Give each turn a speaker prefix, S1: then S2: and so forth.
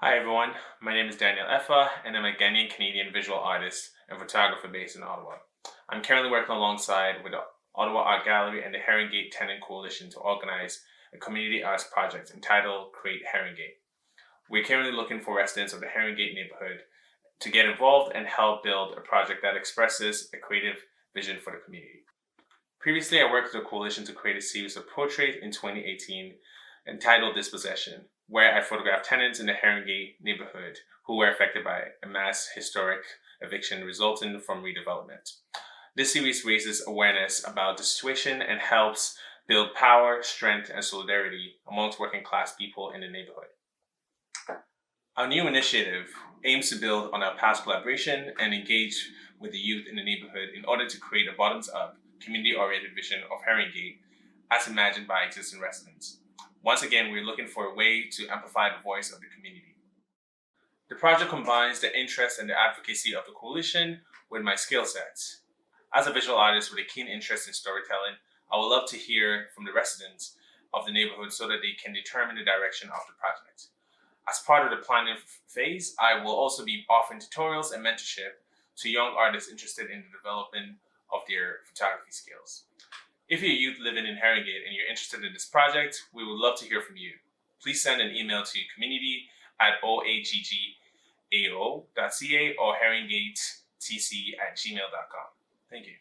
S1: Hi everyone, my name is Daniel Effah and I'm a Ghanaian Canadian visual artist and photographer based in Ottawa. I'm currently working alongside with the Ottawa Art Gallery and the Herongate Tenant Coalition to organize a community arts project entitled Create Herongate. We're currently looking for residents of the Herongate neighborhood to get involved and help build a project that expresses a creative vision for the community. Previously, I worked with the coalition to create a series of portraits in 2018 entitled Dispossession, where I photographed tenants in the Herongate neighborhood who were affected by a mass historic eviction resulting from redevelopment. This series raises awareness about the situation and helps build power, strength, and solidarity amongst working class people in the neighborhood. Our new initiative aims to build on our past collaboration and engage with the youth in the neighborhood in order to create a bottoms-up, community-oriented vision of Herongate as imagined by existing residents. Once again, we're looking for a way to amplify the voice of the community. The project combines the interest and the advocacy of the coalition with my skill sets. As a visual artist with a keen interest in storytelling, I would love to hear from the residents of the neighborhood so that they can determine the direction of the project. As part of the planning phase, I will also be offering tutorials and mentorship to young artists interested in the development of their photography skills. If you're a youth living in Herongate and you're interested in this project, we would love to hear from you. Please send an email to community@oaggao.ca or herongatetc@gmail.com. Thank you.